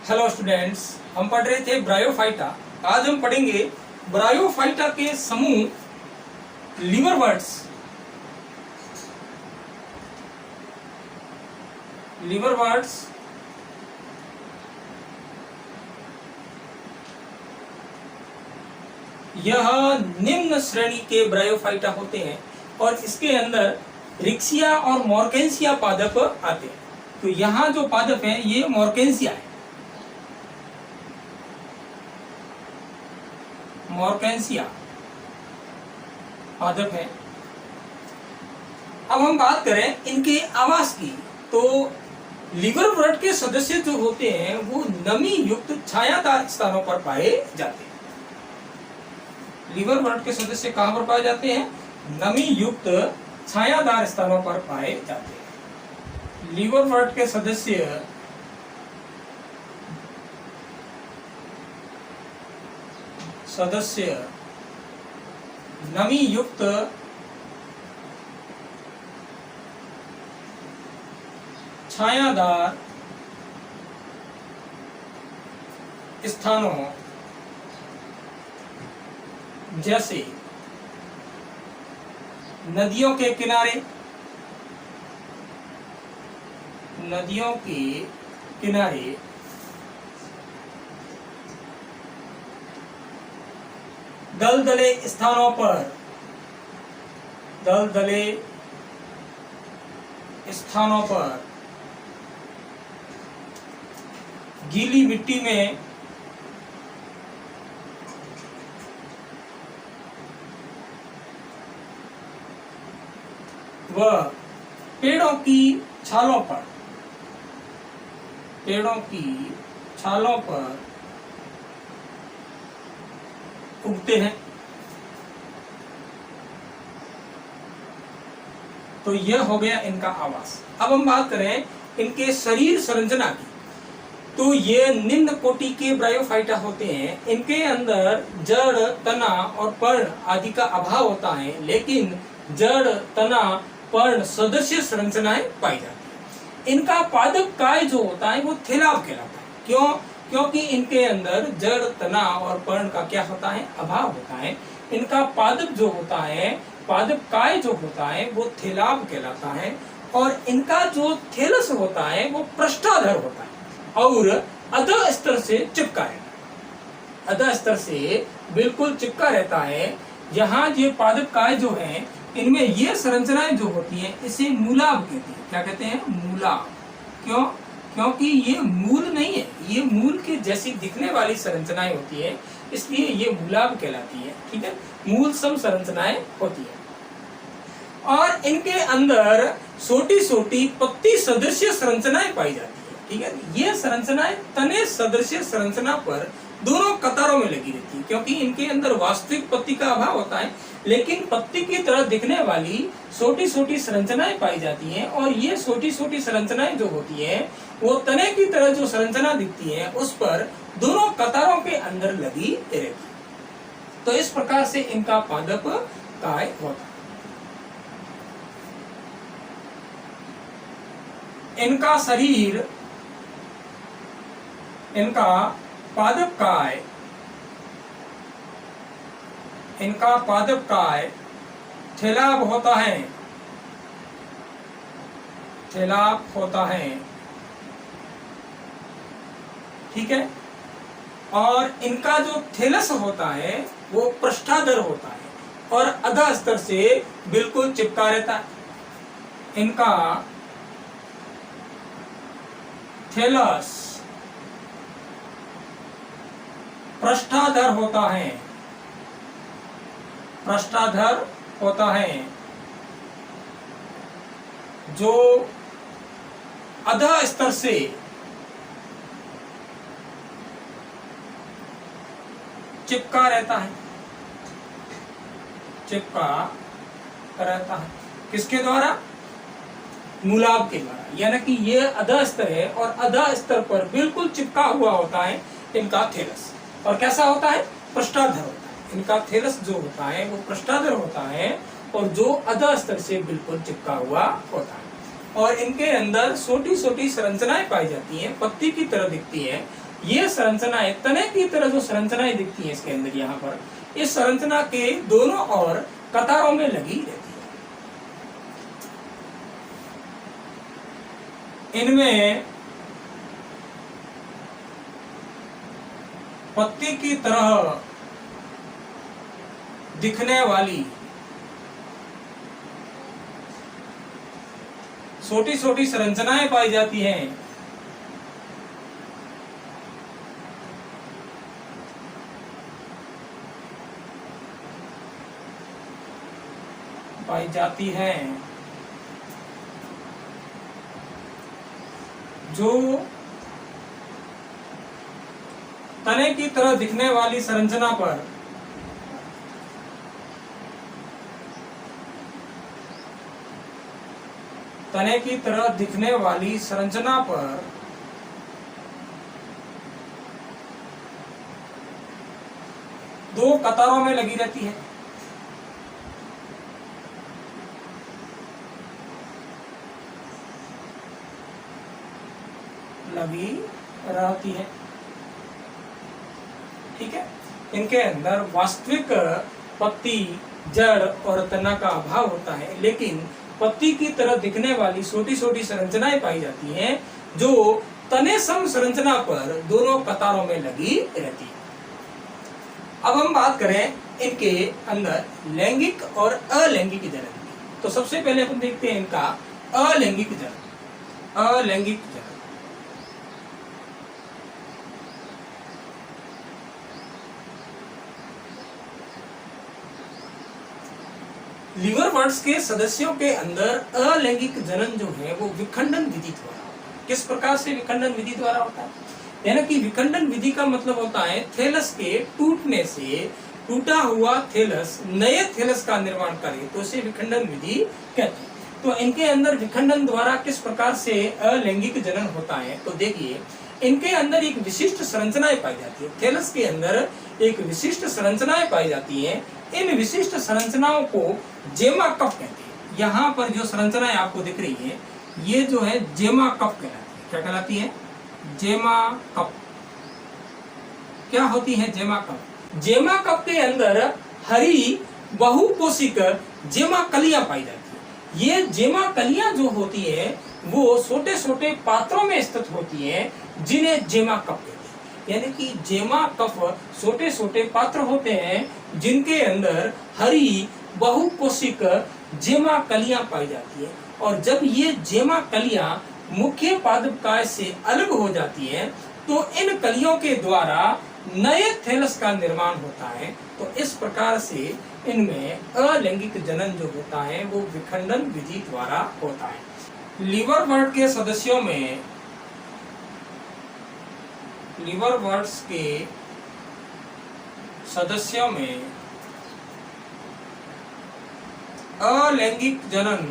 Hello students, हम पढ़ रहे थे ब्रायोफाइटा। आज हम पढ़ेंगे ब्रायोफाइटा के समूह लिवरवर्ट्स। लिवरवर्ट्स यह निम्न श्रेणी के ब्रायोफाइटा होते हैं और इसके अंदर रिक्सिया और मॉर्गेंसिया पादप आते हैं। तो यहाँ जो पादप है ये मॉर्गेंसिया है, मॉर्गेंसिया पादप है। अब हम बात करें इनके आवास की, तो लिवरवर्ट के सदस्य जो होते हैं वो नमी युक्त छायादार स्थानों पर पाए जाते हैं। लिवरवर्ट के सदस्य कहां पर पाए जाते हैं? नमी युक्त छायादार स्थानों पर पाए जाते हैं। लिवरवर्ट के सदस्य नमी युक्त छायादार स्थानों जैसे नदियों के किनारे, दलदले स्थानों पर, गीली मिट्टी में, व पेड़ों की छालों पर उगते हैं। तो यह हो गया इनका आवास। अब हम बात करें इनके शरीर संरचना की, तो ये निम्न कोटि के ब्रायोफाइटा होते हैं। इनके अंदर जड़, तना और पर्ण आदि का अभाव होता है, लेकिन जड़, तना, पर्ण सदस्य संरचनाएं पाई जाती है। इनका पादप काय जो होता है वो थैलाब कहलाता है। क्यों? क्योंकि इनके अंदर जड़, तना और पर्ण का क्या होता है? अभाव होता है। इनका पादप जो होता है, पादप काय जो होता है वो थैलाब कहलाता है। और इनका जो थैलस होता है वो पृष्ठाधर होता है और अधः स्तर से चिपका रहता है। अधः स्तर से बिल्कुल चिपका रहता है। यहाँ ये पादप काय जो है इनमें ये संरचनाएं जो होती हैं इसे मूलाभ कहते हैं। क्या कहते हैं? मूलाभ। क्यों? क्योंकि ये मूल नहीं है, ये मूल के जैसी दिखने वाली संरचनाएं होती है, इसलिए ये मूलाभ कहलाती है। ठीक है, मूल सम संरचनाएं होती है। और इनके अंदर छोटी-छोटी पत्ती सदृश संरचनाएं पाई जाती है। ठीक है, ये संरचनाएं तने सदृश संरचना पर दोनों कतारों में लगी रहती है, क्योंकि इनके अंदर वास्तविक पत्ती का अभाव होता है, लेकिन पत्ती की तरह दिखने वाली छोटी-छोटी संरचनाएं पाई जाती हैं। और ये छोटी-छोटी संरचनाएं जो होती हैं वो तने की तरह जो संरचना दिखती है उस पर दोनों कतारों के अंदर लगी रहती है। तो इस प्रकार से इनका पादप काय होता है। इनका शरीर, इनका पादप काय थैलाब होता है। ठीक है, और इनका जो थैलस होता है वो पृष्ठाधर होता है और अधः स्तर से बिल्कुल चिपका रहता है। इनका थैलस पृष्ठाधर होता है, जो अधः स्तर से चिपका रहता है। किसके द्वारा? मूलाभ के द्वारा। यानी कि ये अधः स्तर है और अधः स्तर पर बिल्कुल चिपका हुआ होता है इनका थैलस। और कैसा होता है? पृष्ठाधर होता है। इनका थैलस जो होता है वो पृष्ठाधर होता है और जो अधः स्तर से बिल्कुल चिपका हुआ होता है। और इनके अंदर छोटी छोटी संरचनाएं पाई जाती हैं, पत्ती की तरह दिखती हैं। ये संरचनाएं तने की तरह जो संरचनाएं दिखती हैं इसके अंदर, यहाँ पर इस संरचना के दोनों ओर कतारों में लगी रहती है। इनमें पत्ती की तरह दिखने वाली छोटी छोटी संरचनाएं पाई जाती हैं। जो तने की तरह दिखने वाली संरचना पर तने की तरह दिखने वाली संरचना पर दो कतारों में लगी रहती है। लगी रहती है, ठीक है। इनके अंदर वास्तविक पत्ती, जड़ और तना का अभाव होता है, लेकिन पत्ती की तरह दिखने वाली छोटी छोटी संरचनाएं पाई जाती हैं जो तने सम संरचना पर दोनों कतारों में लगी रहती है। अब हम बात करें इनके अंदर लैंगिक और अलैंगिक जनन की। तो सबसे पहले अपन देखते हैं इनका अलैंगिक जनन। अलैंगिक जनन लिवरवर्ट्स के सदस्यों के अंदर अलैंगिक जनन जो है वो विखंडन विधि द्वारा होता है। किस प्रकार से विखंडन विधि द्वारा होता है? यानी कि विखंडन विधि का मतलब होता है थैलस के टूटने से टूटा हुआ थैलस नए थैलस का निर्माण करे, तो इसे विखंडन विधि कहते हैं। तो इनके अंदर विखंडन द्वारा किस प्रकार से अलैंगिक जनन होता है, तो देखिए इनके अंदर एक विशिष्ट संरचनाएं पाई जाती है। थैलस के अंदर एक विशिष्ट संरचनाएं पाई जाती हैं। इन विशिष्ट संरचनाओं को जेमा कफ कहते हैं। यहाँ पर जो संरचनाएं आपको दिख रही है ये जो है जेमा कफ कहलाती है। क्या कहलाती है? जेमा कफ। क्या होती है जेमा कफ? जेमा कफ के अंदर हरी बहुकोशिक जेमा कलियां पाई जाती है। ये जेमा कलियां जो होती है वो छोटे छोटे पात्रों में स्थित होती हैं जिन्हें जेमा कफ कहते हैं। यानी कि जेमा कफ छोटे छोटे पात्र होते हैं जिनके अंदर हरी बहुकोशिक जेमा कलियां पाई जाती है। और जब ये जेमा कलियां मुख्य पादपकाय से अलग हो जाती हैं तो इन कलियों के द्वारा नए थैलस का निर्माण होता है। तो इस प्रकार से इनमें अलैंगिक जनन जो होता है वो विखंडन विधि द्वारा होता है। लिवरवर्ट के सदस्यों में लिवरवर्ट्स के सदस्यों में अलैंगिक जनन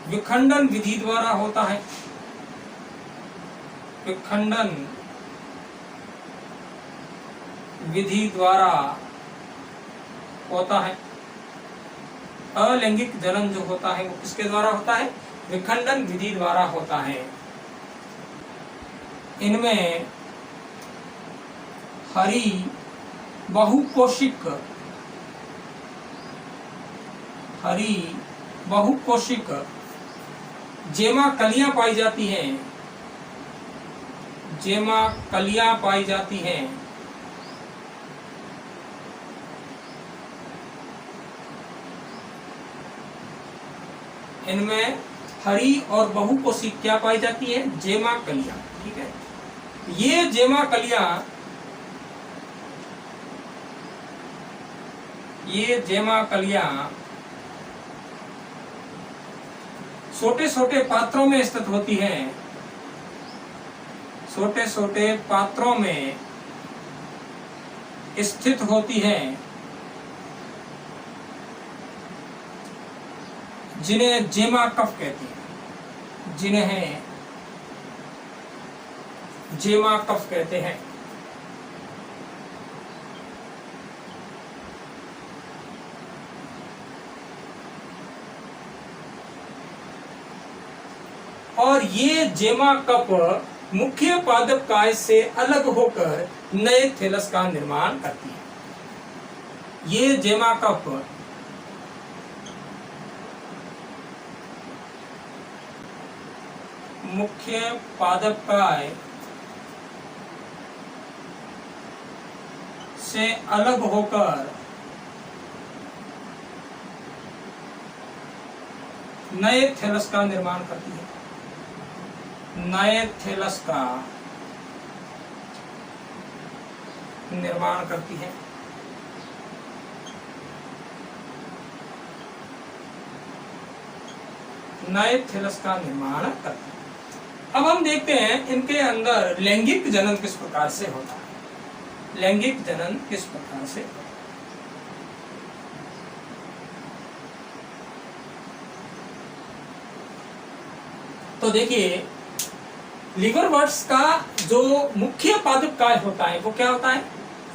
विखंडन विधि द्वारा होता है। विखंडन विधि द्वारा होता है। अलैंगिक जनन जो होता है वो किसके द्वारा होता है? विखंडन विधि द्वारा होता है। इनमें हरी बहुकोशिक जेमा कलियां पाई जाती हैं। जेमा कलियां पाई जाती हैं। इनमें हरी और बहुकोशिक क्या पाई जाती है? जेमा कलियां। ठीक है, ये जेमा कलियां छोटे छोटे पात्रों में स्थित होती हैं। छोटे छोटे पात्रों में स्थित होती हैं जिन्हें जेमा कफ कहते हैं। जिन्हें जेमा कफ कहते हैं। और ये जेमा कप मुख्य पादप काय से अलग होकर नए थैलस का निर्माण करती है। ये जेमा कप मुख्य पादप काय से अलग होकर नए थैलस का निर्माण करती है। नए थैलस का निर्माण करती है। नए थैलस का निर्माण करती है। अब हम देखते हैं इनके अंदर लैंगिक जनन किस प्रकार से होता है। लैंगिक जनन किस प्रकार से होता है। तो देखिए, लिवरवर्ट्स का जो मुख्य पादप काय होता है वो क्या होता है,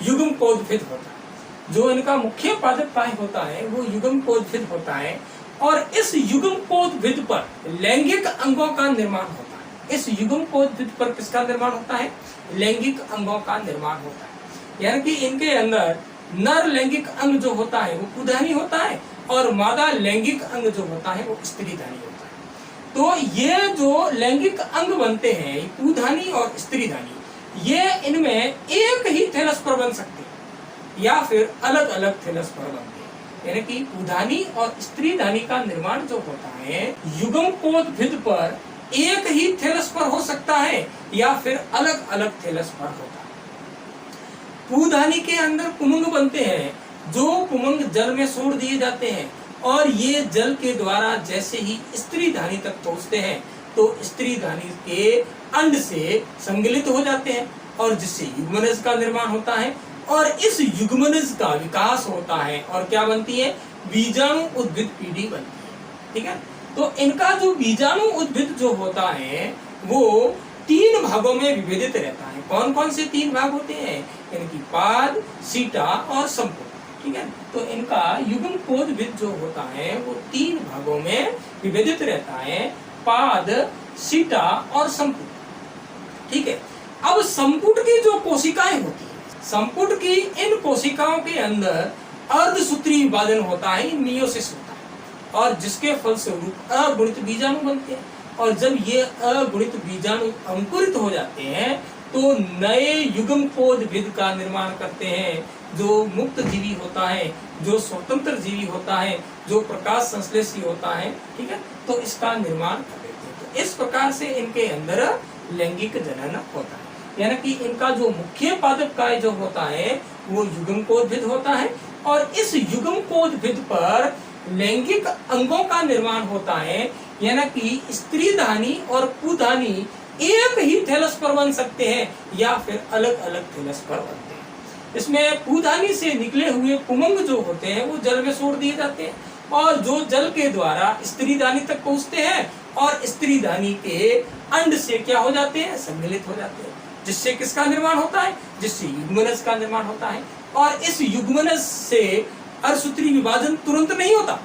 युग्मकोद्भिद होता है। जो इनका मुख्य पादप काय होता है वो युग्मकोद्भिद होता है और इस युग्मकोद्भिद पर लैंगिक अंगों का निर्माण होता है। इस युग्मकोद्भिद पर किसका निर्माण होता है, लैंगिक अंगों का निर्माण होता है। यानी कि इनके अंदर नर लैंगिक अंग जो होता है वो पुधानी होता है और मादा लैंगिक अंग जो होता है वो स्त्रीधानी होता है। तो ये जो लैंगिक अंग बनते हैं पुधानी और स्त्रीधानी, ये इनमें एक ही थैलस पर बन सकते हैं या फिर अलग अलग थैलस पर बनते हैं। यानी कि पुधानी और स्त्रीधानी का निर्माण जो होता है युग्मकोद्भिद पर एक ही थैलस पर हो सकता है या फिर अलग अलग थैलस पर होता है। पुधानी के अंदर पुमंग बनते हैं, जो पुमंग जल में छोड़ दिए जाते हैं और ये जल के द्वारा जैसे ही स्त्रीधानी तक पहुंचते हैं तो स्त्रीधानी के अंड से संगलित हो जाते हैं और जिससे युग्मनज का निर्माण होता है और इस युग्मनज का विकास होता है और क्या बनती है, बीजाणु उद्भिद पीढ़ी बनती है। ठीक है, तो इनका जो बीजाणु उद्भिद जो होता है वो 3 भागों में विभेदित रहता है। कौन कौन से 3 भाग होते हैं, इनकी पाद, सीटा और संपुट। ठीक है, तो इनका युग्मकोद्भिद जो होता है वो 3 भागों में विभेदित रहता है, पाद, सीटा और संपुट। ठीक है, अब संपुट की जो कोशिकाएं होती है, संपुट की इन कोशिकाओं के अंदर अर्धसूत्री विभाजन होता है, मियोसिस होता है और जिसके फलस्वरूप अगुणित बीजाणु बनते हैं और जब ये अगुणित बीजाणु अंकुरित हो जाते हैं तो नए युग्मकोद्भिद का निर्माण करते हैं, जो मुक्त जीवी होता है, जो स्वतंत्र जीवी होता है, जो प्रकाश संश्लेषी होता है। ठीक है, तो इसका निर्माण कर देते हैं। तो इस प्रकार से इनके अंदर लैंगिक जनन होता है। यानी कि इनका जो मुख्य पादप काय जो होता है वो युग्मकोद्भिद होता है और इस युग्मकोद्भिद पर लैंगिक अंगों का निर्माण होता है। यानी कि स्त्रीधानी और पुधानी एक ही थैलस पर बन सकते हैं या फिर अलग अलग थैलस पर बनते हैं। इसमें पुधानी से निकले हुए पुमंग जो होते हैं वो जल में छोड़ दिए जाते हैं और जो जल के द्वारा स्त्रीधानी तक पहुंचते हैं और स्त्रीधानी के अंड से क्या हो जाते हैं, सम्मिलित हो जाते हैं, जिससे किसका निर्माण होता है, जिससे युग्मनज का निर्माण होता है। और इस युग्मनज से अर्धसूत्री विभाजन तुरंत नहीं होता,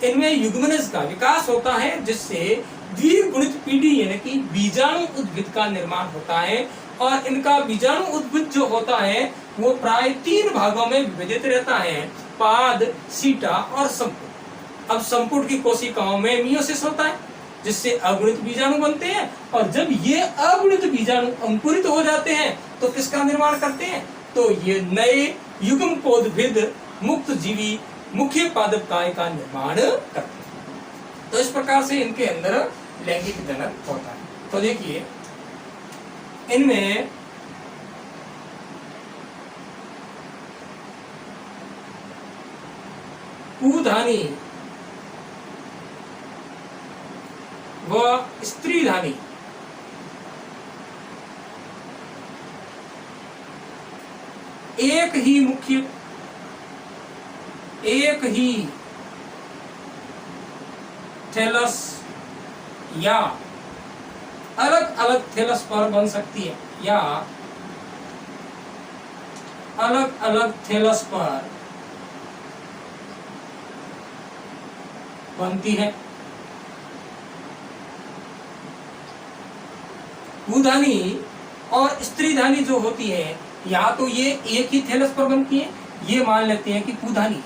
इनमें युग्मनज का विकास होता है जिससे द्विगुणित पीढ़ी यानी कि बीजाणु उद्भिद का निर्माण होता है और इनका बीजाणु उद्भिद जो होता है वो प्राय 3 भागों में विभाजित रहता है, पाद, सीटा और संपुट। अब संपुट की कोशिकाओं में मियोसिस होता है जिससे अगुणित बीजाणु बनते हैं और जब ये अगुणित बीजाणु अंकुरित हो जाते हैं तो किसका निर्माण करते हैं, तो ये नए युग्मकोद्भिद मुक्त जीवी मुख्य पादप काय का निर्माण करते हैं। तो इस प्रकार से इनके अंदर लैंगिक जनन होता है। तो देखिए इनमें पुधानी व स्त्रीधानी एक ही थैलस या अलग अलग थैलस पर बन सकती है या अलग अलग थैलस पर बनती है। पुधानी और स्त्रीधानी जो होती है, या तो ये एक ही थैलस पर बनती है, ये मान लेते हैं कि पुधानी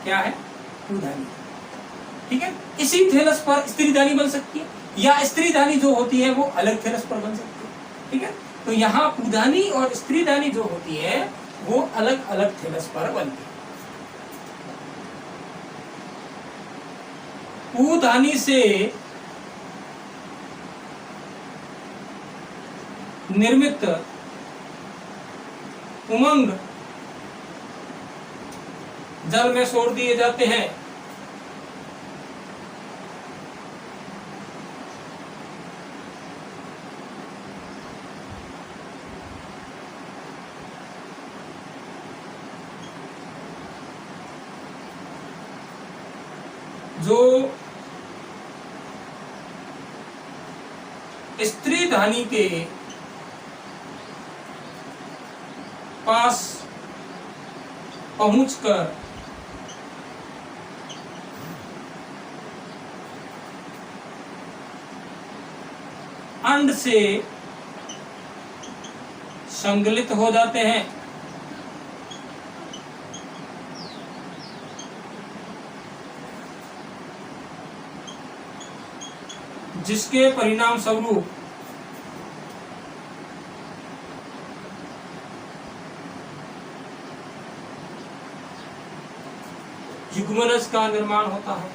क्या है, पुधानी, ठीक है। इसी थैलस पर स्त्रीधानी बन सकती है, या स्त्रीधानी जो होती है वो अलग थैलस पर बन सकती है, ठीक है। तो यहाँ पुधानी और स्त्रीधानी जो होती है वो अलग अलग थैलस पर बनती है। पुधानी से निर्मित उमंग जल में छोड़ दिए जाते हैं। जो स्त्रीधानी के पास पहुंचकर अंड से संगलित हो जाते हैं, जिसके परिणाम स्वरूप युग्मनज का निर्माण होता है।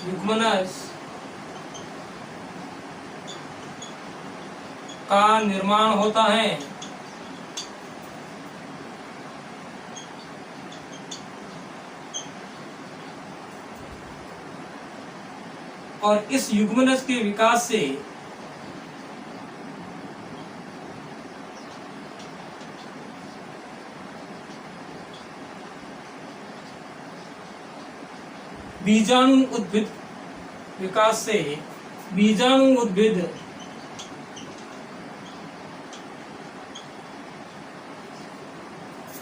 युग्मनज का निर्माण होता है। और इस युग्मनज के विकास से बीजाणु उद्भिद विकास से बीजाणु उद्भिद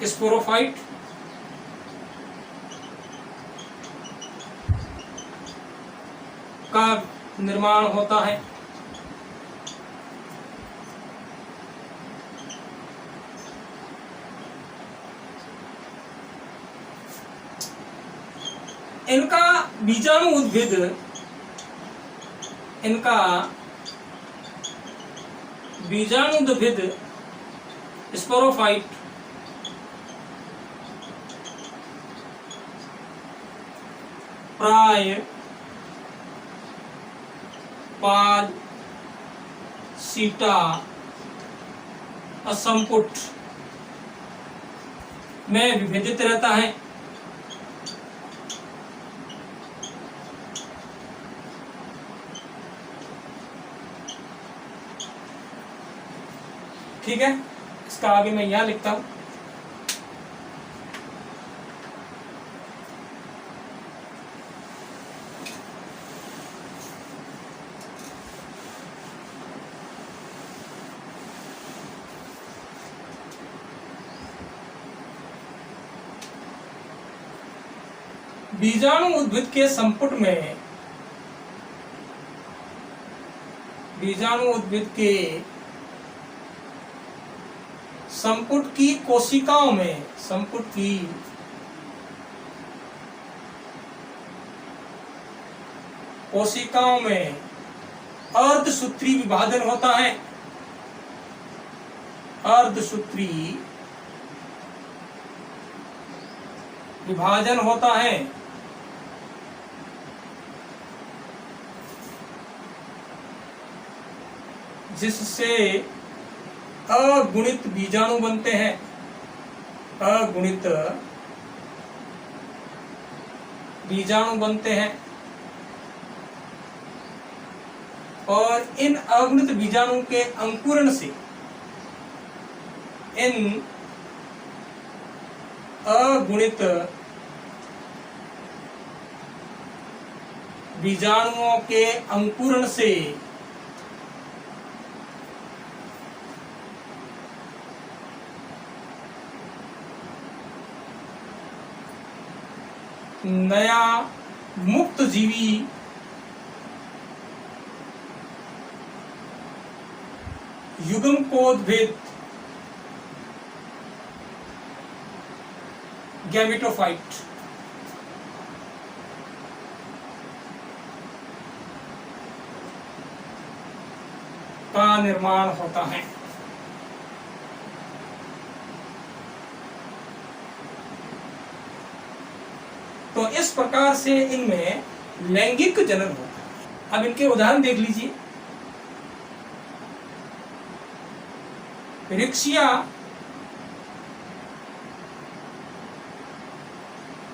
स्पोरोफाइट का निर्माण होता है। इनका बीजाणु उद्भिद स्पोरोफाइट प्राय पाद सीटा असंपुट में विभेदित रहता है। ठीक है, इसका आगे मैं यहां लिखता हूं। बीजाणु उद्भिद के संपुट में बीजाणु उद्भिद के संपुट की कोशिकाओं में अर्धसूत्री विभाजन होता है। अर्धसूत्री विभाजन होता है, जिससे अगुणित बीजाणु बनते हैं। अगुणित बीजाणु बनते हैं और इन अगुणित बीजाणु के अंकुरण से इन अगुणित बीजाणुओं के अंकुरण से नया मुक्त जीवी युग्मकोद्भिद गैमेटोफाइट का निर्माण होता है। तो इस प्रकार से इनमें लैंगिक जनन होता है। अब इनके उदाहरण देख लीजिए। रिक्शिया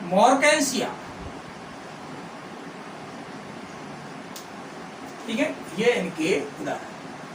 मॉर्केंसिया, ठीक है, ये इनके उदाहरण।